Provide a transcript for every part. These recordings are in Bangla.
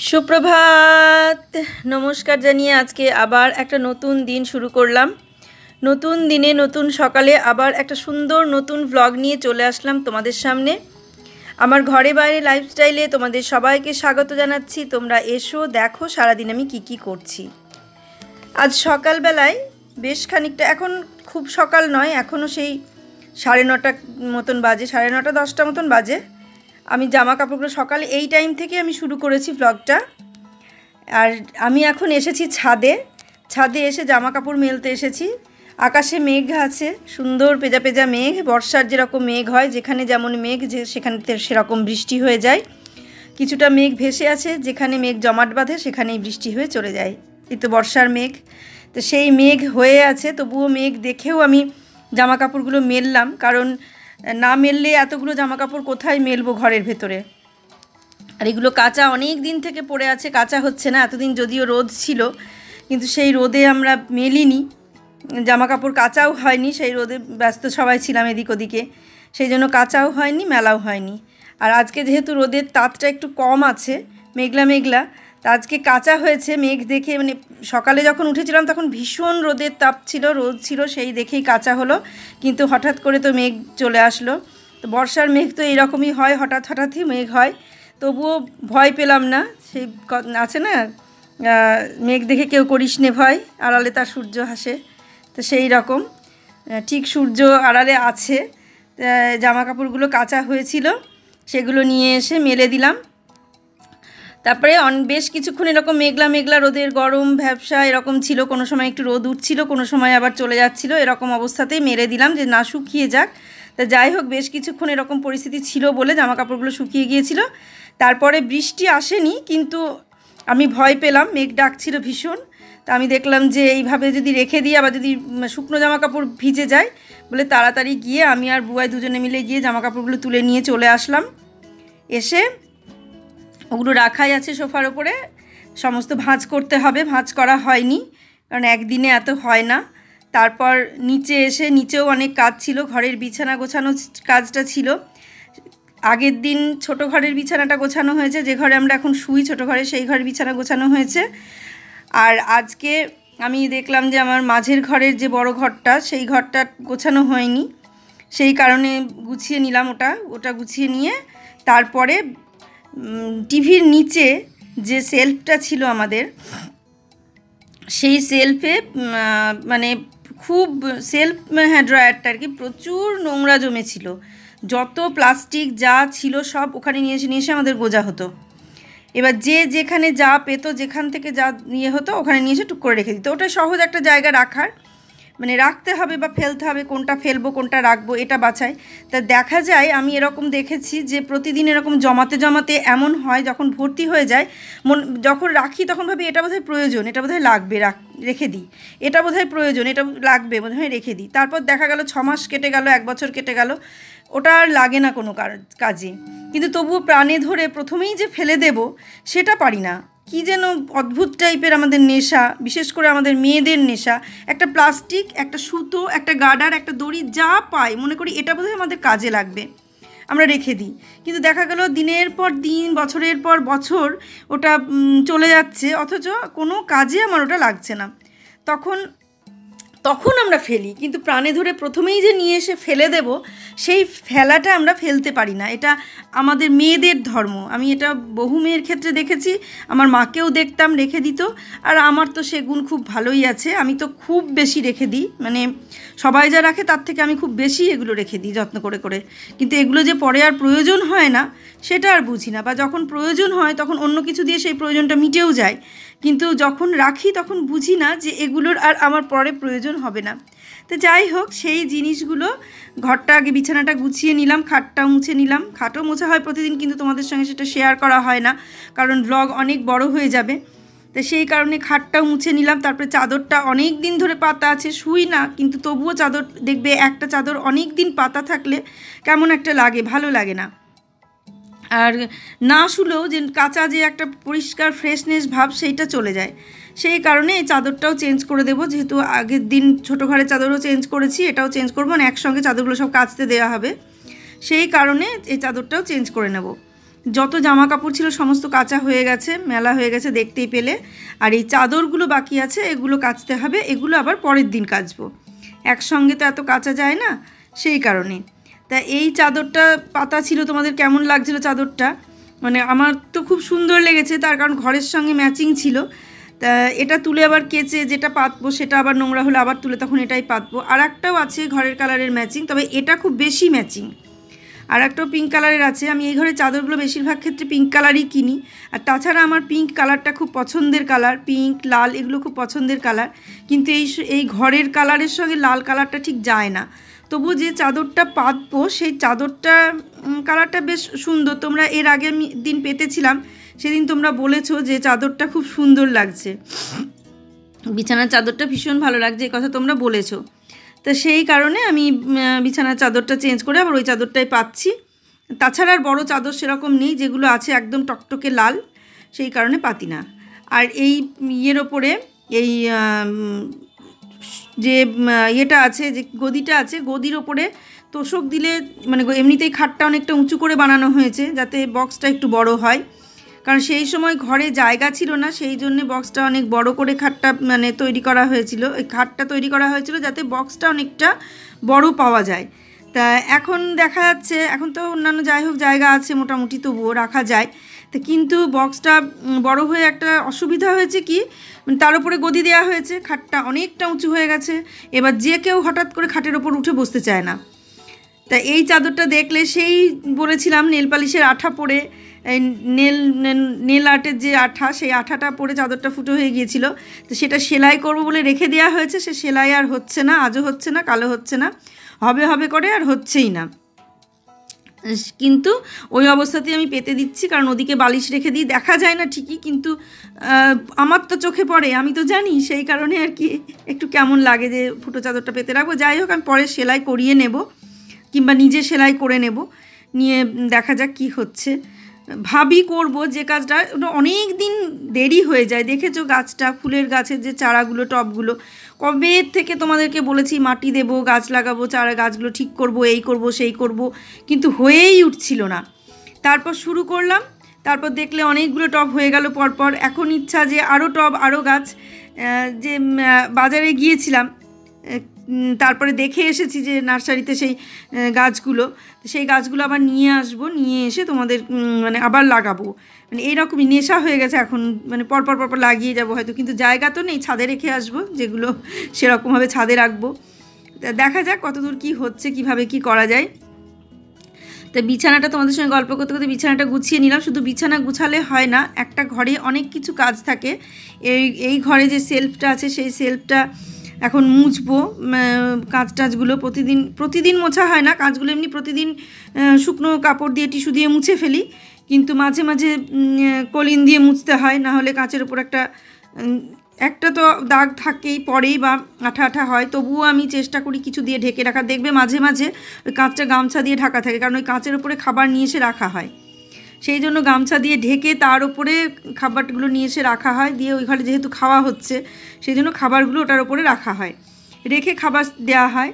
সুপ্রভাত। নমস্কার জানিয়ে আজকে আবার একটা নতুন দিন শুরু করলাম। নতুন দিনে নতুন সকালে আবার একটা সুন্দর নতুন ভ্লগ নিয়ে চলে আসলাম তোমাদের সামনে। আমার ঘরে বাইরে লাইফস্টাইলে তোমাদের সবাইকে স্বাগত জানাচ্ছি। তোমরা এসো, দেখো সারাদিন আমি কি করছি। আজ সকালবেলায় বেশ খানিকটা, এখন খুব সকাল নয়, এখনও সেই 9:30 মতন বাজে, 9:30 10টা মতন বাজে। আমি জামা কাপড়গুলো সকালে এই টাইম থেকে আমি শুরু করেছি ভ্লগটা। আর আমি এখন এসেছি ছাদে এসে জামা কাপড় মেলতে এসেছি। আকাশে মেঘ আছে, সুন্দর পেজা পেজা মেঘ, বর্ষার যেরকম মেঘ হয়, যেখানে যেমন মেঘ যে সেখানে সেরকম বৃষ্টি হয়ে যায়। কিছুটা মেঘ ভেসে আছে, যেখানে মেঘ জমাট বাঁধে সেখানেই বৃষ্টি হয়ে চলে যায়। এই তো বর্ষার মেঘ, তো সেই মেঘ হয়ে আছে। তবুও মেঘ দেখেও আমি জামা কাপড়গুলো মেললাম, কারণ না মেললে এতগুলো জামা কাপড় কোথায় মেলবো ঘরের ভেতরে। আর এগুলো কাঁচা অনেক দিন থেকে পড়ে আছে, কাঁচা হচ্ছে না। এতদিন যদিও রোদ ছিল, কিন্তু সেই রোদে আমরা মেলিনি, জামা কাপড় কাচাও হয়নি। সেই রোদে ব্যস্ত সবাই ছিলাম এদিক ওদিকে, সেই জন্য কাচাও হয়নি, মেলাও হয়নি। আর আজকে যেহেতু রোদের তাপটা একটু কম আছে, মেঘলা মেঘলা, তা আজকে কাচা হয়েছে। মেঘ দেখে, মানে সকালে যখন উঠেছিলাম তখন ভীষণ রোদের তাপ ছিল, রোদ ছিল, সেই দেখেই কাচা হলো। কিন্তু হঠাৎ করে তো মেঘ চলে আসলো। তো বর্ষার মেঘ তো এইরকমই হয়, হঠাৎই মেঘ হয়। তবুও ভয় পেলাম না। সেই আছে না, মেঘ দেখে কেউ করিস নে ভয়, আড়ালে তার সূর্য হাসে। তো সেই রকম ঠিক সূর্য আড়ালে আছে। জামা কাপড়গুলো কাচা হয়েছিল, সেগুলো নিয়ে এসে মেলে দিলাম। তারপরে বেশ কিছুক্ষণ এরকম মেঘলা মেঘলা, রোদের গরম ভ্যাপসা এরকম ছিল। কোনো সময় একটু রোদ উঠছিল, কোনো সময় আবার চলে যাচ্ছিল। এরকম অবস্থাতেই মেলে দিলাম যে না শুকিয়ে যাক। তা যাই হোক, বেশ কিছুক্ষণ এরকম পরিস্থিতি ছিল বলে জামা কাপড়গুলো শুকিয়ে গিয়েছিল। তারপরে বৃষ্টি আসেনি, কিন্তু আমি ভয় পেলাম, মেঘ ডাকছিল ভীষণ। তা আমি দেখলাম যে এইভাবে যদি রেখে দিই, আবার যদি শুকনো জামা কাপড় ভিজে যায় বলে তাড়াতাড়ি গিয়ে আমি আর বুয়াই দুজনে মিলে গিয়ে জামা কাপড়গুলো তুলে নিয়ে চলে আসলাম। এসে ওগুলো রাখাই আছে সোফার ওপরে, সমস্ত ভাঁজ করতে হবে, ভাঁজ করা হয়নি কারণ একদিনে এত হয় না। তারপর নিচে এসে, নিচেও অনেক কাজ ছিল, ঘরের বিছানা গোছানো কাজটা ছিল। আগের দিন ছোট ঘরের বিছানাটা গোছানো হয়েছে, যে ঘরে আমরা এখন শুই ছোট ঘরে, সেই ঘরের বিছানা গোছানো হয়েছে। আর আজকে আমি দেখলাম যে আমার মাঝের ঘরের যে বড় ঘরটা, সেই ঘরটা গোছানো হয়নি, সেই কারণে গুছিয়ে নিলাম ওটা গুছিয়ে নিয়ে তারপরে টিভির নিচে যে সেলফটা ছিল আমাদের, সেই সেলফে মানে খুব সেলফ, হ্যাঁ ড্রয়ারটা আর কি, প্রচুর নোংরা জমেছিল। যত প্লাস্টিক যা ছিল সব ওখানে নিয়ে এসে আমাদের গোজা হতো। এবার যে যেখানে যা পেতো, যেখান থেকে যা নিয়ে হতো ওখানে নিয়ে এসে টুক করে রেখে দিত। ওটা সহজ একটা জায়গা রাখার, মানে রাখতে হবে বা ফেলতে হবে, কোনটা ফেলবো কোনটা রাখবো এটা বাছাই। তা দেখা যায়, আমি এরকম দেখেছি যে প্রতিদিন এরকম জমাতে জমাতে এমন হয়, যখন ভর্তি হয়ে যায় যখন রাখি তখন ভাবি এটা বোধহয় প্রয়োজন, এটা বোধহয় লাগবে, রেখে দিই, এটা বোধহয় প্রয়োজন, এটা লাগবে বোধহয় রেখে দিই। তারপর দেখা গেল 6 মাস কেটে গেল, 1 বছর কেটে গেল, ওটা আর লাগে না কোনো কাজে। কিন্তু তবুও প্রাণে ধরে প্রথমেই যে ফেলে দেব সেটা পারি না। কি যেন অদ্ভুত টাইপের আমাদের নেশা, বিশেষ করে আমাদের মেয়েদের নেশা। একটা প্লাস্টিক, একটা সুতো, একটা গার্ডার, একটা দড়ি, যা পাই মনে করি এটা বোধহয় আমাদের কাজে লাগবে, আমরা রেখে দিই। কিন্তু দেখা গেল দিনের পর দিন, বছরের পর বছর ওটা চলে যাচ্ছে, অথচ কোনো কাজে আমার ওটা লাগছে না। তখন আমরা ফেলি, কিন্তু প্রাণে ধরে প্রথমেই যে নিয়ে এসে ফেলে দেব, সেই ফেলাটা আমরা ফেলতে পারি না। এটা আমাদের মেয়েদের ধর্ম। আমি এটা বহু মেয়ের ক্ষেত্রে দেখেছি, আমার মাকেও দেখতাম রেখে দিত। আর আমার তো সে গুণ খুব ভালোই আছে, আমি তো খুব বেশি রেখে দিই, মানে সবাই যা রাখে তার থেকে আমি খুব বেশি এগুলো রেখে দিই যত্ন করে করে। কিন্তু এগুলো যে পরে আর প্রয়োজন হয় না সেটা আর বুঝি না, বা যখন প্রয়োজন হয় তখন অন্য কিছু দিয়ে সেই প্রয়োজনটা মিটেও যায়। কিন্তু যখন রাখি তখন বুঝি না যে এগুলোর আর আমার পরে প্রয়োজন হবে না। তো যাই হোক, সেই জিনিসগুলো, ঘরটা আগে বিছানাটা গুছিয়ে নিলাম, খাটটা মুছে নিলাম। খাটও মোছা হয় প্রতিদিন, কিন্তু তোমাদের সঙ্গে সেটা শেয়ার করা হয় না, কারণ ব্লগ অনেক বড় হয়ে যাবে। তো সেই কারণে খাটটাও মুছে নিলাম। তারপরে চাদরটা অনেক দিন ধরে পাতা আছে, শুই না, কিন্তু তবুও চাদর দেখবে, একটা চাদর অনেক দিন পাতা থাকলে কেমন একটা লাগে, ভালো লাগে না। আর না শুলেও যে কাঁচা যে একটা পরিষ্কার ফ্রেশনেস ভাব সেইটা চলে যায়। সেই কারণে এই চাদরটাও চেঞ্জ করে দেবো, যেহেতু আগের দিন ছোটো ঘরের চাদরও চেঞ্জ করেছি, এটাও চেঞ্জ করবো, মানে একসঙ্গে চাদরগুলো সব কাচতে দেওয়া হবে। সেই কারণে এই চাদরটাও চেঞ্জ করে নেব। যত জামা কাপড় ছিল সমস্ত কাচা হয়ে গেছে, মেলা হয়ে গেছে দেখতেই পেলে। আর এই চাদরগুলো বাকি আছে, এগুলো কাচতে হবে, এগুলো আবার পরের দিন কাচবো। একসঙ্গে তো এত কাচা যায় না, সেই কারণে। তা এই চাদরটা পাতা ছিল, তোমাদের কেমন লাগছিল চাদরটা? মানে আমার তো খুব সুন্দর লেগেছে, তার কারণ ঘরের সঙ্গে ম্যাচিং ছিল। তা এটা তুলে আবার কেচে যেটা পাতবো সেটা আবার নোংরা হলে আবার তুলে তখন এটাই পাতবো। আর একটাও আছে ঘরের কালারের ম্যাচিং, তবে এটা খুব বেশি ম্যাচিং। আর একটাও পিঙ্ক কালারের আছে। আমি এই ঘরের চাদরগুলো বেশিরভাগ ক্ষেত্রে পিঙ্ক কালারই কিনি। আর তাছাড়া আমার পিঙ্ক কালারটা খুব পছন্দের কালার, পিঙ্ক লাল এগুলো খুব পছন্দের কালার। কিন্তু এই ঘরের কালারের সঙ্গে লাল কালারটা ঠিক যায় না। তবু যে চাদরটা পাতবো সেই চাদরটা কালারটা বেশ সুন্দর। তোমরা এর আগে আমি দিন পেতেছিলাম, সেদিন তোমরা বলেছো যে চাদরটা খুব সুন্দর লাগছে, বিছানার চাদরটা ভীষণ ভালো লাগছে, এই কথা তোমরা বলেছো। তা সেই কারণে আমি বিছানার চাদরটা চেঞ্জ করে আবার ওই চাদরটাই পাচ্ছি। তাছাড়া আর বড় চাদর সেরকম নেই, যেগুলো আছে একদম টকটকে লাল, সেই কারণে পাতি না। আর এই ইয়ের ওপরে এই যে ইয়েটা আছে, যে গদিটা আছে, গদির ওপরে তোষক দিলে মানে এমনিতেই খাটটা অনেকটা উঁচু করে বানানো হয়েছে যাতে বক্সটা একটু বড় হয়। কারণ সেই সময় ঘরে জায়গা ছিল না, সেই জন্যে বক্সটা অনেক বড় করে খাটটা মানে তৈরি করা হয়েছিল, এই খাটটা তৈরি করা হয়েছিল যাতে বক্সটা অনেকটা বড় পাওয়া যায়। তা এখন দেখা যাচ্ছে, এখন তো অন্যান্য যাই হোক জায়গা আছে মোটামুটি, তবুও রাখা যায়। তা কিন্তু বক্সটা বড় হয়ে একটা অসুবিধা হয়েছে কি, তার উপরে গদি দেওয়া হয়েছে, খাটটা অনেকটা উঁচু হয়ে গেছে। এবার যে কেউ হঠাৎ করে খাটের ওপর উঠে বসতে চায় না। তা এই চাদরটা দেখলে সেই বলেছিলাম নেল পালিশের আঠা পরে, নেল আর্টের যে আঠা, সেই আঠাটা পরে চাদরটা ফুটো হয়ে গিয়েছিল। তো সেটা সেলাই করবো বলে রেখে দেওয়া হয়েছে, সে সেলাই আর হচ্ছে না, আজও হচ্ছে না, কালো হচ্ছে না, হবে হবে করে আর হচ্ছেই না। কিন্তু ওই অবস্থাতেই আমি পেতে দিচ্ছি, কারণ ওদিকে বালিশ রেখে দিই, দেখা যায় না ঠিকই, কিন্তু আমার তো চোখে পড়ে, আমি তো জানি, সেই কারণে আর কি একটু কেমন লাগে যে ফুটো চাদরটা পেতে রাখবো। যাই হোক, আমি পরে সেলাই করিয়ে নেব, কিংবা নিজে সেলাই করে নেব, নিয়ে দেখা যাক কি হচ্ছে। ভাবি করব যে কাজটা, অনেক দিন দেরি হয়ে যায়। দেখেছো গাছটা, ফুলের গাছের যে চারাগুলো, টবগুলো, কবে থেকে তোমাদেরকে বলেছি মাটি দেবো, গাছ লাগাবো, চারা গাছগুলো ঠিক করব, এই করব সেই করব, কিন্তু হয়েই উঠছিল না। তারপর শুরু করলাম, তারপর দেখলে অনেকগুলো টব হয়ে গেল পরপর। এখন ইচ্ছা যে আরও টব, আরও গাছ, যে বাজারে গিয়েছিলাম, তারপরে দেখে এসেছি যে নার্সারিতে সেই গাছগুলো, সেই গাছগুলো আবার নিয়ে আসবো, নিয়ে এসে তোমাদের মানে আবার লাগাবো। মানে এইরকমই নেশা হয়ে গেছে এখন, মানে পরপর পরপর লাগিয়ে যাবো হয়তো, কিন্তু জায়গা তো নেই, ছাদে রেখে আসবো, যেগুলো সেরকমভাবে ছাদে রাখবো। দেখা যাক কতদূর কী হচ্ছে, কিভাবে কি করা যায়। তা বিছানাটা তোমাদের সঙ্গে গল্প করতে করতে বিছানাটা গুছিয়ে নিলাম। শুধু বিছানা গুছালে হয় না, একটা ঘরে অনেক কিছু কাজ থাকে। এই ঘরে যে সেলফটা আছে, সেই সেলফটা এখন মুছবো, কাঁচ টাচগুলো প্রতিদিন মোছা হয় না, কাঁচগুলো এমনি প্রতিদিন শুকনো কাপড় দিয়ে, টিস্যু দিয়ে মুছে ফেলি, কিন্তু মাঝে মাঝে কলিন দিয়ে মুছতে হয়, না হলে কাঁচের ওপর একটা তো দাগ থাকেই, পরেই বা আঠা আঠা হয়। তবুও আমি চেষ্টা করি কিছু দিয়ে ঢেকে রাখা। দেখবে মাঝে মাঝে ওই কাঁচটা গামছা দিয়ে ঢাকা থাকে, কারণ ওই কাঁচের ওপরে খাবার নিয়ে এসে রাখা হয়, সেই জন্য গামছা দিয়ে ঢেকে তার ওপরে খাবারগুলো নিয়ে এসে রাখা হয়, দিয়ে ওই ঘরে যেহেতু খাওয়া হচ্ছে সেই জন্য খাবারগুলো ওটার ওপরে রাখা হয়, রেখে খাবার দেওয়া হয়,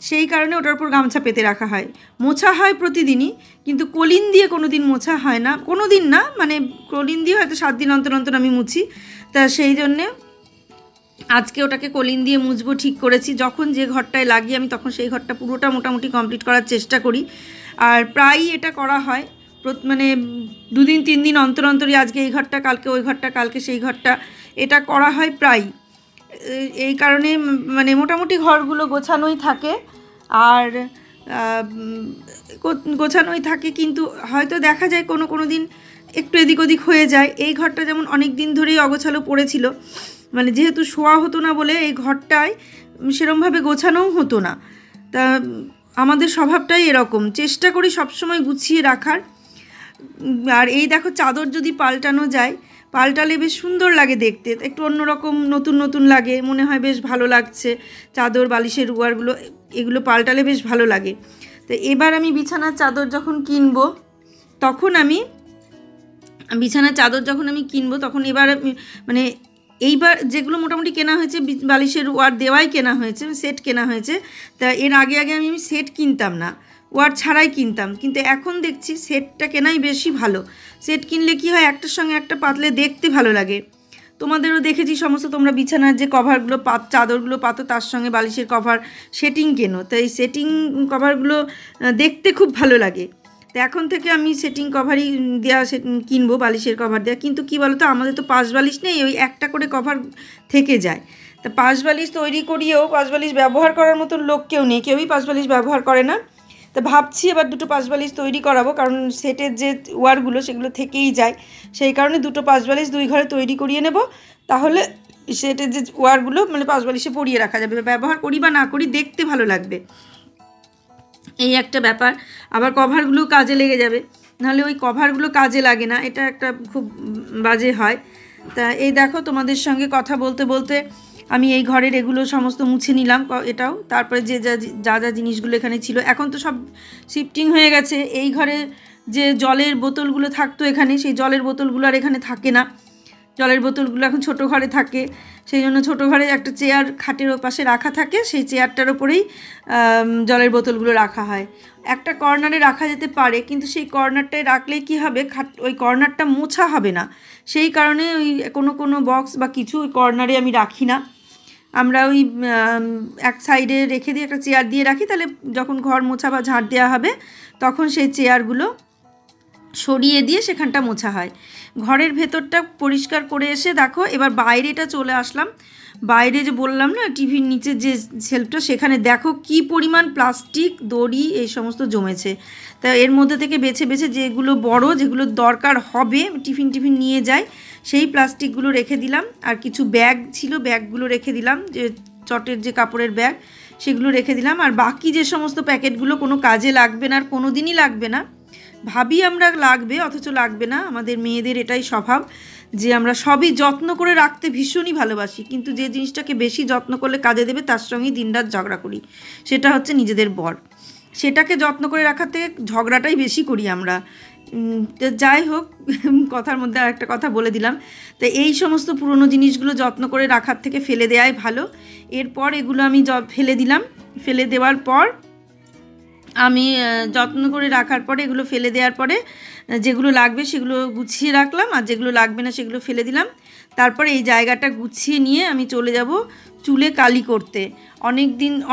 সেই কারণে ওটার উপর গামছা পেতে রাখা হয়। মোছা হয় প্রতিদিনই, কিন্তু কলিন দিয়ে কোনো দিন মোছা হয় না, কোনো দিন না, মানে কলিন দিয়ে হয়তো 7 দিন অন্তর অন্তর আমি মুছি। তা সেই জন্যে আজকে ওটাকে কলিন দিয়ে মুছবো ঠিক করেছি। যখন যে ঘরটায় লাগিয়ে আমি তখন সেই ঘরটা পুরোটা মোটামুটি কমপ্লিট করার চেষ্টা করি। আর প্রায়ই এটা করা হয়, মানে 2 দিন 3 দিন অন্তর অন্তরই, আজকে এই ঘরটা, কালকে ওই ঘরটা, কালকে সেই ঘরটা, এটা করা হয় প্রায়। এই কারণে মানে মোটামুটি ঘরগুলো গোছানোই থাকে, আর গোছানোই থাকে, কিন্তু হয়তো দেখা যায় কোনো দিন একটু এদিক ওদিক হয়ে যায়। এই ঘরটা যেমন অনেক দিন ধরেই অগোছালো পড়েছিল, মানে যেহেতু শোয়া হতো না বলে এই ঘরটায় সেরমভাবে গোছানোও হতো না। তা আমাদের স্বভাবটাই এরকম, চেষ্টা করি সবসময় গুছিয়ে রাখার। আর এই দেখো, চাদর যদি পাল্টানো যায়, পাল্টালে বেশ সুন্দর লাগে দেখতে, একটু অন্যরকম নতুন নতুন লাগে, মনে হয় বেশ ভালো লাগছে। চাদর, বালিশের রুয়ারগুলো, এগুলো পাল্টালে বেশ ভালো লাগে। তো এবার আমি বিছানার চাদর যখন কিনবো, তখন তখন এবার মানে এইবার যেগুলো মোটামুটি কেনা হয়েছে, বালিশের ওয়ার দেওয়াই কেনা হয়েছে, সেট কেনা হয়েছে। তা এর আগে আমি সেট কিনতাম না, ওয়ার ছাড়াই কিনতাম, কিন্তু এখন দেখছি সেটটা কেনাই বেশি ভালো। সেট কিনলে কি হয়, একটার সঙ্গে একটা পাতলে দেখতে ভালো লাগে। তোমাদেরও দেখেছি সমস্ত তোমরা বিছানার যে কভারগুলো চাদরগুলো পাতো তার সঙ্গে বালিশের কভার সেটিং কেনো, তো এই সেটিং কভারগুলো দেখতে খুব ভালো লাগে। তো এখন থেকে আমি সেটিং কভারই দেওয়া কিনবো, বালিশের কভার দেওয়া। কিন্তু কী বলো তো, আমাদের তো পাশ বালিশ নেই, ওই একটা করে কভার থেকে যায়। তা পাশ বালিশ তৈরি করিয়েও পাশ বালিশ ব্যবহার করার মতন লোক কেউ নেই, কেউই পাশ বালিশ ব্যবহার করে না। তা ভাবছি এবার দুটো পাশ বালিশ তৈরি করাবো, কারণ সেটের যে ওয়ারগুলো সেগুলো থেকেই যায়, সেই কারণে দুটো পাশ বালিশ 2 ঘরে তৈরি করিয়ে নেব। তাহলে সেটের যে ওয়ারগুলো মানে পাশ বালিশে পরিয়ে রাখা যাবে, ব্যবহার করি বা না করি দেখতে ভালো লাগবে, এই একটা ব্যাপার। আবার কভারগুলো কাজে লেগে যাবে, নাহলে ওই কভারগুলো কাজে লাগে না, এটা একটা খুব বাজে হয়। তা এই দেখো তোমাদের সঙ্গে কথা বলতে বলতে আমি এই ঘরের এগুলো সমস্ত মুছে নিলাম, এটাও। তারপরে যে যা যা জিনিসগুলো এখানে ছিল এখন তো সব শিফটিং হয়ে গেছে। এই ঘরে যে জলের বোতলগুলো থাকতো এখানে, সেই জলের বোতলগুলো আর এখানে থাকে না। জলের বোতলগুলো এখন ছোটো ঘরে থাকে, সেই জন্য ছোটো ঘরে একটা চেয়ার খাটের পাশে রাখা থাকে, সেই চেয়ারটার ওপরেই জলের বোতলগুলো রাখা হয়। একটা কর্নারে রাখা যেতে পারে, কিন্তু সেই কর্নারটায় রাখলে কি হবে, ওই কর্নারটা মোছা হবে না, সেই কারণে ওই কোনো বক্স বা কিছু ওই কর্নারে আমি রাখি না। আমরা ওই এক সাইডে রেখে দিয়ে একটা চেয়ার দিয়ে রাখি, তাহলে যখন ঘর মোছা বা ঝাড় দেওয়া হবে তখন সেই চেয়ারগুলো সরিয়ে দিয়ে সেখানটা মোছা হয়। ঘরের ভেতরটা পরিষ্কার করে এসে দেখো এবার বাইরেটা চলে আসলাম। বাইরে যে বললাম না টিভির নিচে যে শেলফটা, সেখানে দেখো কি পরিমাণ প্লাস্টিক, দড়ি এই সমস্ত জমেছে। তা এর মধ্যে থেকে বেছে বেছে যেগুলো বড়, যেগুলো দরকার হবে টিফিন নিয়ে যায়, সেই প্লাস্টিকগুলো রেখে দিলাম। আর কিছু ব্যাগ ছিল, ব্যাগগুলো রেখে দিলাম, যে চটের যে কাপড়ের ব্যাগ সেগুলো রেখে দিলাম। আর বাকি যে সমস্ত প্যাকেটগুলো কোনো কাজে লাগবে না, আর কোনো দিনই লাগবে না, ভাবি আমরা লাগবে অথচ লাগবে না। আমাদের মেয়েদের এটাই স্বভাব যে আমরা সবই যত্ন করে রাখতে ভীষণই ভালোবাসি, কিন্তু যে জিনিসটাকে বেশি যত্ন করলে কাজে দেবে তার সঙ্গেই দিনরাত ঝগড়া করি, সেটা হচ্ছে নিজেদের বর। সেটাকে যত্ন করে রাখাতে ঝগড়াটাই বেশি করি আমরা। যাই হোক, কথার মধ্যে আর একটা কথা বলে দিলাম। তো এই সমস্ত পুরনো জিনিসগুলো যত্ন করে রাখার থেকে ফেলে দেওয়াই ভালো। এরপর এগুলো আমি ফেলে দিলাম। ফেলে দেওয়ার পর আমি যত্ন করে রাখার পরে এগুলো ফেলে দেওয়ার পরে যেগুলো লাগবে সেগুলো গুছিয়ে রাখলাম, আর যেগুলো লাগবে না সেগুলো ফেলে দিলাম। তারপরে এই জায়গাটা গুছিয়ে নিয়ে আমি চলে যাব চুলে কালি করতে।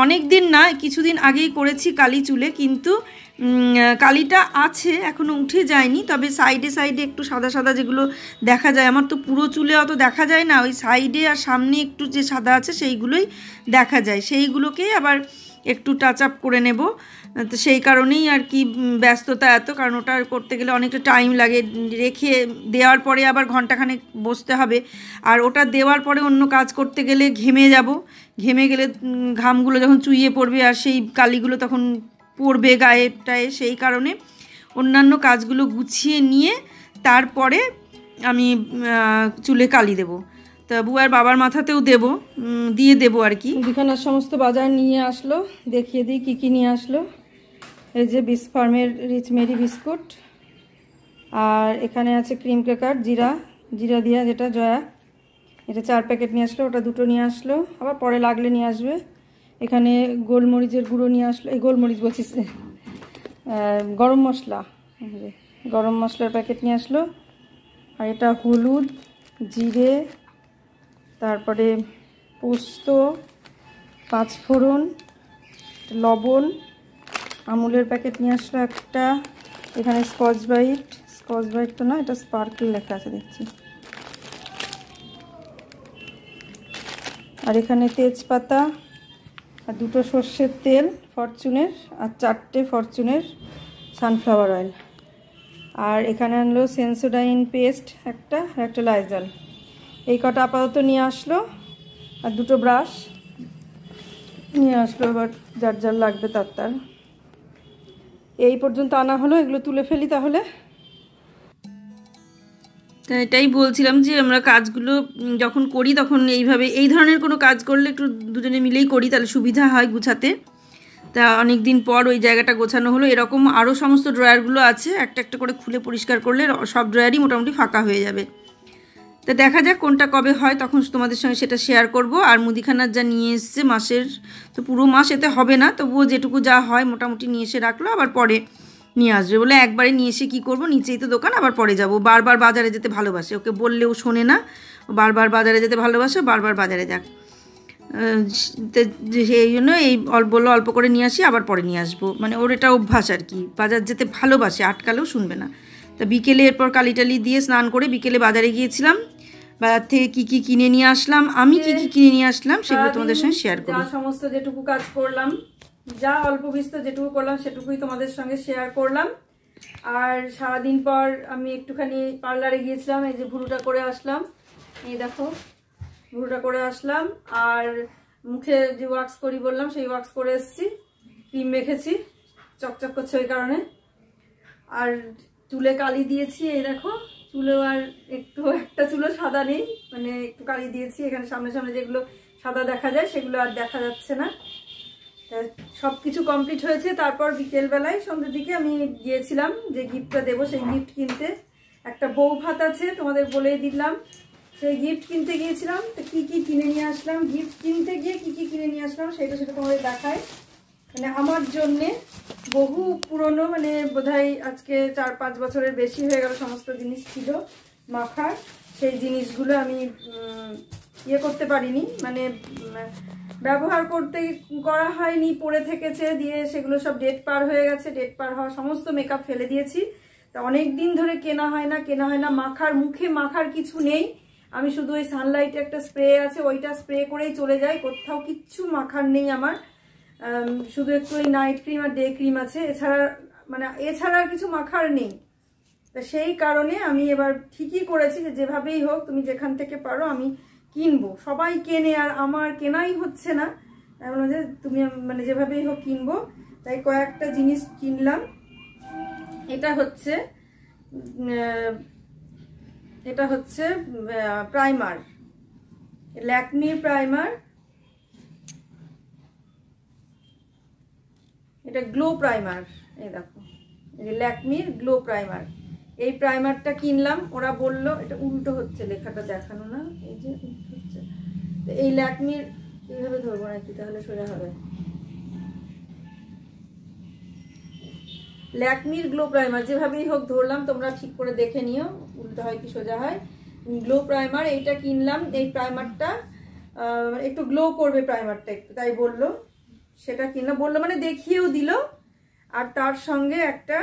অনেক দিন না, কিছুদিন আগেই করেছি কালি চুলে, কিন্তু কালিটা আছে, এখনও উঠে যায়নি। তবে সাইডে সাইডে একটু সাদা সাদা যেগুলো দেখা যায়, আমার তো পুরো চুলে অত দেখা যায় না, ওই সাইডে আর সামনে একটু যে সাদা আছে সেইগুলোই দেখা যায়, সেইগুলোকেই আবার একটু টাচ আপ করে নেব। তো সেই কারণেই আর কি ব্যস্ততা এত, কারণ ওটা করতে গেলে অনেকটা টাইম লাগে। রেখে দেওয়ার পরে আবার ঘন্টাখানেক বসতে হবে, আর ওটা দেওয়ার পরে অন্য কাজ করতে গেলে ঘেমে যাব। ঘেমে গেলে ঘামগুলো যখন চুইয়ে পড়বে আর সেই কালিগুলো তখন পড়বে গায়েটায়, সেই কারণে অন্যান্য কাজগুলো গুছিয়ে নিয়ে তারপরে আমি চুলে কালি দেব। তা বুয়ার বাবার মাথাতেও দিয়ে দেবো আর কি। মুদিখানার সমস্ত বাজার নিয়ে আসলো, দেখিয়ে দিই কী কী নিয়ে আসলো। এই যে বিস ফার্মের রিচ মেরি বিস্কুট, আর এখানে আছে ক্রিম ক্র্যাকার জিরা দিয়া, যেটা জয়া, এটা 4 প্যাকেট নিয়ে আসলো, ওটা 2টো নিয়ে আসলো, আবার পরে লাগলে নিয়ে আসবে। এখানে গোলমরিচের গুঁড়ো নিয়ে আসলো, এই গোলমরিচ বলছি, গরম মশলার প্যাকেট নিয়ে আসলো। আর এটা হলুদ, জিরে, তারপরে পোস্ত, 5 ফোড়ন, লবণ, আমুলের প্যাকেট নিয়ে আসলো একটা। এখানে স্কচ ব্রাইট তো না, এটা স্পার্কল লেখা আছে দেখছি। আর এখানে তেজপাতা, আর 2টো সর্ষের তেল ফরচুনের, আর 4টে ফরচুনের সানফ্লাওয়ার অয়েল। আর এখানে আনলো সেন্সোডাইন পেস্ট একটা, আর একটা লাইজল। এই কটা আপাতত নিয়ে আসলো, আর 2টো ব্রাশ নিয়ে আসলো, এবার যার লাগবে তার। এই পর্যন্ত আনা হলো, এগুলো তুলে ফেলি তাহলে। এটাই বলছিলাম যে আমরা কাজগুলো যখন করি তখন এইভাবে, এই ধরনের কোনো কাজ করলে একটু দুজনে মিলেই করি, তাহলে সুবিধা হয় গুছাতে। তা অনেক দিন পর ওই জায়গাটা গোছানো হলো। এরকম আরও সমস্ত ড্রয়ারগুলো আছে, একটা একটা করে খুলে পরিষ্কার করলে সব ড্রয়ারই মোটামুটি ফাঁকা হয়ে যাবে। তো দেখা যাক কোনটা কবে হয়, তখন তোমাদের সঙ্গে সেটা শেয়ার করব। আর মুদিখানার যা নিয়ে এসছে মাসের, তো পুরো মাস এতে হবে না, তবুও যেটুকু যা হয় মোটামুটি নিয়ে এসে রাখলো, আবার পরে নিয়ে আসবে বলে একবারে নিয়ে এসে কী করবো, নিচেই তো দোকান, আবার পরে যাব। বারবার বাজারে যেতে ভালোবাসে, ওকে বললেও শোনে না, বারবার বাজারে যেতে ভালোবাসে, বারবার বাজারে যাক। সেই জন্য এই বললো অল্প করে নিয়ে আসি, আবার পরে নিয়ে আসবো, মানে ওর এটা অভ্যাস আর কি, বাজার যেতে ভালোবাসে, আটকালেও শুনবে না। তা বিকেলে এরপর কালি টালি দিয়ে স্নান করে বিকেলে বাজারে গিয়েছিলাম, বাজার থেকে কী কী কিনে নিয়ে আসলাম, আমি কী কী কিনে নিয়ে আসলাম সেগুলো তোমাদের সঙ্গে শেয়ার করি। সমস্ত যেটুকু কাজ করলাম, যা অল্প বিস্তর যেটুকু করলাম সেটুকুই তোমাদের সঙ্গে শেয়ার করলাম। আর সারাদিন পর আমি একটুখানি পার্লারে গিয়েছিলাম, এই যে ভুরুটা করে আসলাম, এই দেখো ভুরুটা করে আসলাম। আর মুখে যে ওয়াক্স করি বললাম সেই ওয়াক্স করে এসেছি, ক্রিম মেখেছি, চকচক করছে ওই কারণে। আর চুলে কালি দিয়েছি, এই দেখো চুলেও আর একটা চুলও সাদা নেই, মানে একটু কালি দিয়েছি, এখানে সামনে সামনে যেগুলো সাদা দেখা যায় সেগুলো আর দেখা যাচ্ছে না। সব কিছু কমপ্লিট হয়েছে। তারপর বিকেলবেলায় সন্ধ্যের দিকে আমি গিয়েছিলাম যে গিফটটা দেবো সেই গিফট কিনতে। একটা বউ ভাত আছে তোমাদের বলেই দিলাম, সেই গিফট কিনতে গিয়েছিলাম। তো কী কী কিনে নিয়ে আসলাম, গিফট কিনতে গিয়ে কী কী কিনে নিয়ে আসলাম সেটা তোমাদের দেখায়। মানে আমার জন্যে বহু পুরনো, মানে বোধহয় আজকে 4-5 বছরের বেশি হয়ে গেল, সমস্ত জিনিস ছিল মাখার, সেই জিনিসগুলো আমি ইয়ে করতে পারিনি, মানে ব্যবহার করা হয়নি, পড়ে থেকেছে, দিয়ে সেগুলো সব ডেট পার হয়ে গেছে, ডেট পার হওয়া সমস্ত মেকআপ ফেলে দিয়েছি। তা অনেক দিন ধরে কেনা হয় না, মাখার মুখে মাখার কিছু নেই, আমি শুধু ওই সানলাইটে একটা স্প্রে আছে ওইটা স্প্রে করেই চলে যাই, কোথাও কিচ্ছু মাখার নেই আমার, শুধু একটু ওই নাইট ক্রিম আর ডে ক্রিম আছে, এছাড়া আর কিছু মাখার নেই। তা সেই কারণে আমি এবার ঠিকই করেছি যে যেভাবেই হোক তুমি যেখান থেকে পারো আমি কিনবো, সবাই কেনে আর আমার কেনাই হচ্ছে না, এমন যে তুমি মানে যেভাবেই হোক কিনবো। তাই কয়েকটা জিনিস কিনলাম। এটা হচ্ছে প্রাইমার, ল্যাকমির প্রাইমার, এটা গ্লো প্রাইমার, এই দেখো ল্যাকমির গ্লো প্রাইমার, এই প্রাইমারটা কিনলাম। ওরা বললো এটা উল্টো হচ্ছে, লেখাটা দেখানো না, এই যে উল্টো হচ্ছে। তো এই ল্যাকমির এইভাবে ধরবো নাকি, তাহলে সোজা হবে। ল্যাকমির গ্লো প্রাইমার যেভাবেই হোক ধরলাম, তোমরা ঠিক করে দেখে নিও উল্টো হয় কি সোজা হয়। গ্লো প্রাইমার এইটা কিনলাম, এই প্রাইমারটা একটু গ্লো করবে প্রাইমারটা একটু, তাই বললো, সেটা কিনলাম। বললো মানে দেখিয়েও দিল। আর তার সঙ্গে একটা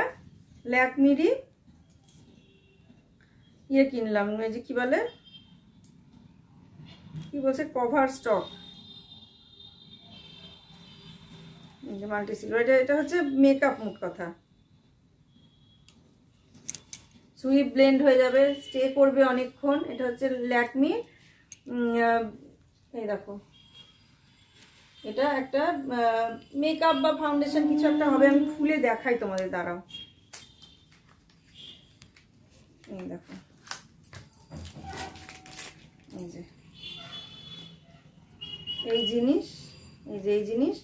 ল্যাকমিরই ইয়ে কিনলাম, এই যে কি বলছে কভার স্টক, মাল্টি সিলভার, এটা হচ্ছে মেকআপ, মোট কথা সুইপ ব্লেন্ড হয়ে যাবে, স্টে করবে অনেকক্ষণ। এটা হচ্ছে ল্যাকমি, এই দেখো এটা একটা মেকআপ বা ফাউন্ডেশন কিছু একটা হবে, আমি খুলে দেখাই তোমাদের, দাঁড়াও। এই দেখো, এই যে এই জিনিস,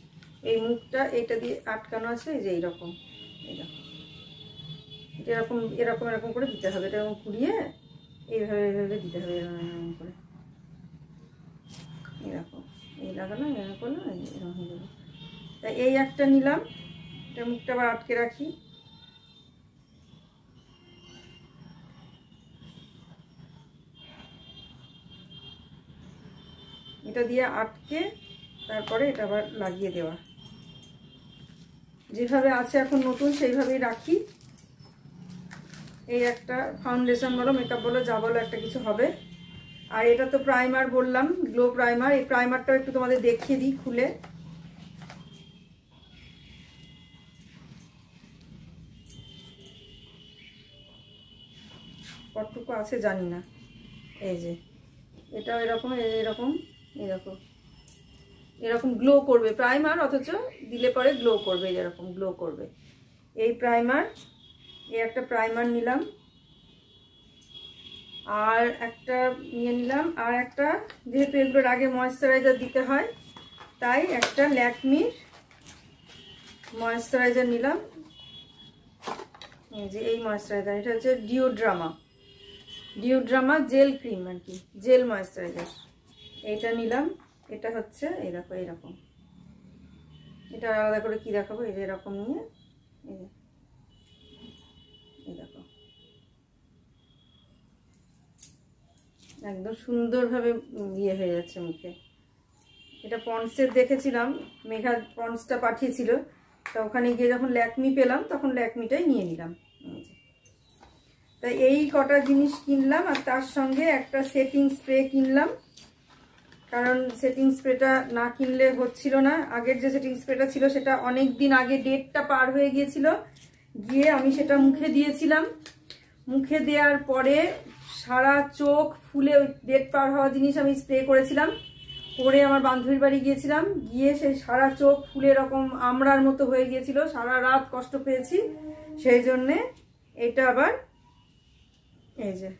এই মুখটা এটা দিয়ে আটকানো আছে, এই যে এইরকম, এই দেখো এরকম করে দিতে হবে, এটা এরকম ঘুরিয়ে এইভাবে দিতে হবে, এরকম করে, এরকম এই লাগানো, এরকম করলো, এরকম হয়ে যাবে। তাই এই একটা নিলাম, এটা মুখটা আবার আটকে রাখি। এটা দিয়ে আটকে তারপরে এটা আবার লাগিয়ে দেওয়া, যেভাবে আছে এখন নতুন সেইভাবেই রাখি। এই একটা ফাউন্ডেশন বলো, মেকআপ বলো, যা বলো একটা কিছু হবে। আর এটা তো প্রাইমার বললাম, গ্লো প্রাইমার, এই প্রাইমারটাও একটু তোমাদের দেখিয়ে দিই খুলে। কতটুকু আছে জানি না, এই যে এটাও এরকম, এরকম গ্লো করবে প্রাইমার, অথচ দিলে পরে গ্লো করবে, এরকম গ্লো করবে এই প্রাইমার। এই একটা প্রাইমার নিলাম, আর একটা নিয়ে নিলাম, আর একটা যেহেতু এগুলোর আগে ময়েশ্চারাইজার দিতে হয় তাই একটা ল্যাকমির ময়েশ্চারাইজার নিলাম। এই যে এই ময়েশ্চারাইজার, এটা হচ্ছে ডিওড্রামা, ডিওড্রামা জেল ক্রিম আর কি, জেল ময়েশ্চারাইজার। এইটা নিলাম। এটা হচ্ছে এই দেখো এইরকম, এটা আলাদা করে কি দেখাবো, এই যে এরকম নিয়ে এই দেখো একদম সুন্দরভাবে ইয়ে হয়ে যাচ্ছে মুখে। এটা পন্ডসের দেখেছিলাম, মেঘা পন্ডসটা পাঠিয়েছিল, তা ওখানে গিয়ে যখন ল্যাকমি পেলাম তখন ল্যাকমিটাই নিয়ে নিলাম। তাই এই কটা জিনিস কিনলাম, আর তার সঙ্গে একটা সেটিং স্প্রে কিনলাম, কারণ সেটিং স্প্রেটা না কিনলে হচ্ছিল না। আগের যে সেটিং স্প্রেটা ছিল সেটা অনেক দিন আগে ডেটটা পার হয়ে গিয়েছিল, গিয়ে আমি সেটা মুখে দিয়েছিলাম। মুখে দেওয়ার পরে সারা চোখ ফুলে, ওই ডেট পার হওয়া জিনিস আমি স্প্রে করেছিলাম, করে আমার বান্ধবীর বাড়ি গিয়েছিলাম, গিয়ে সেই সারা চোখ ফুলে এরকম আমড়ার মতো হয়ে গিয়েছিল, সারা রাত কষ্ট পেয়েছি। সেই জন্যে এটা আবার এই যে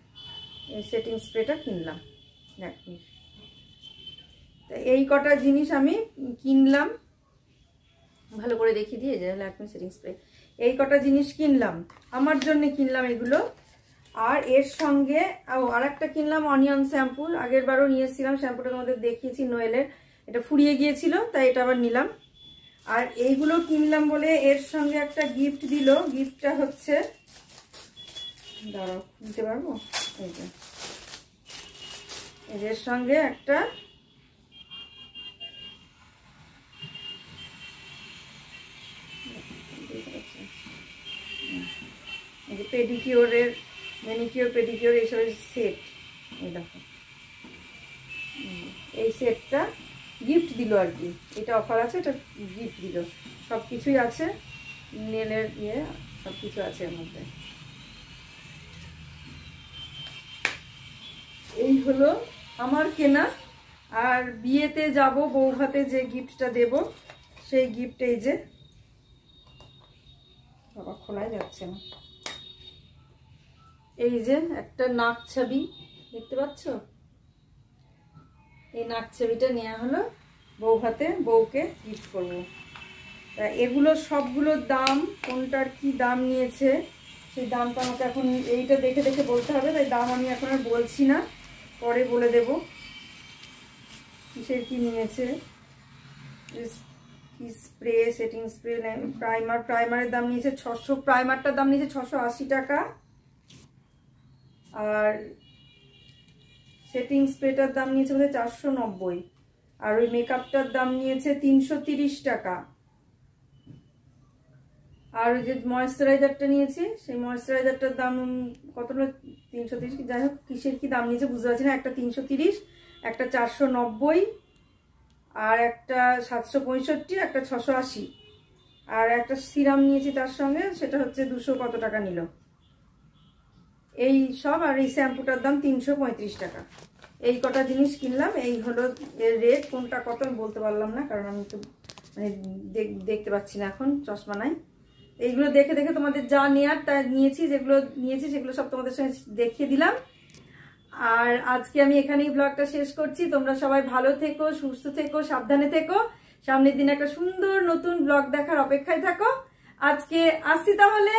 এই সেটিং স্প্রেটা কিনলাম ল্যাকমির। এই কটা জিনিস আমি কিনলাম, ভালো করে দেখিয়ে দিয়ে যে ল্যাকমি সেটিং স্প্রে, এই কটা জিনিস কিনলাম, আমার জন্য কিনলাম এগুলো। আর এর সঙ্গে আর একটা কিনলাম অনিয়ন শ্যাম্পু, আগের বারও নিয়ে এসেছিলাম, শ্যাম্পুটা তোমাদের দেখিয়েছি নোয়েলের, এটা ফুরিয়ে গিয়েছিল তাই এটা আবার নিলাম। আর এইগুলো কিনলাম বলে এর সঙ্গে একটা গিফট দিল, গিফটটা হচ্ছে, দাঁড়াও দিতে পারবো, এই যে এর সঙ্গে একটা পেডিকিওরের, ম্যানিকিওর পেডিকিওর এইসবের সেট, এই দেখো এই সেটটা গিফট দিল আর কি, এটা অফার আছে, এটা গিফট দিল। সব কিছুই আছে, নেলের ইয়ে সব কিছু আছে এর মধ্যে। এই হলো আমার কেনা। আর বিয়েতে যাব, বৌভাতে যে গিফটটা দেব সেই গিফট এই যে, বাবা খোলাই যাচ্ছে না, এই যে একটা নাক ছাবি দেখতে পাচ্ছ, এই নাক ছাবিটা নেওয়া হলো বৌভাতে, বউকে গিফট করবো। তা এগুলো সবগুলোর দাম, কোনটার কি দাম নিয়েছে সেই দামটা আমাকে এখন এইটা দেখে দেখে বলতে হবে, তাই দাম আমি এখন আর বলছি না, পরে বলে দেব কিসের কি নিয়েছে। কি স্প্রে, সেটিং স্প্রে, প্রাইমার, প্রাইমারের দাম নিয়েছে 600, প্রাইমারটার দাম নিয়েছে 680 টাকা, আর সেটিং স্প্রেটার দাম নিয়েছে বোধহয় 490, আর ওই মেকআপটার দাম নিয়েছে 330 টাকা। আর ওই যে ময়েশ্চারাইজারটা নিয়েছি, সেই ময়েশ্চারাইজারটার দাম কত হলো, 330, যাই হোক কিসের কি দাম নিয়েছে বুঝতে পারছি না, একটা 330, একটা 490, আর একটা 765, একটা 680, আর একটা সিরাম নিয়েছি তার সঙ্গে, সেটা হচ্ছে 200 কত টাকা নিল এই সব। আর এই শ্যাম্পুটার দাম 335 টাকা। এই কটা জিনিস কিনলাম, এই হলো এর রেট। কোনটা কত আমি বলতে পারলাম না, কারণ আমি তো মানে দেখতে পাচ্ছি না এখন, চশমা নাই। এইগুলো দেখে দেখে তোমাদের যা নেয়ার তা নিয়েছি, যেগুলো নিয়েছি সেগুলো সব তোমাদের সঙ্গে দেখিয়ে দিলাম। আর আজকে আমি এখানেই ব্লগটা শেষ করছি। তোমরা সবাই ভালো থেকো, সুস্থ থেকো, সাবধানে থেকো। সামনের দিন একটা সুন্দর নতুন ব্লগ দেখার অপেক্ষায় থাকো। আজকে আসছি তাহলে।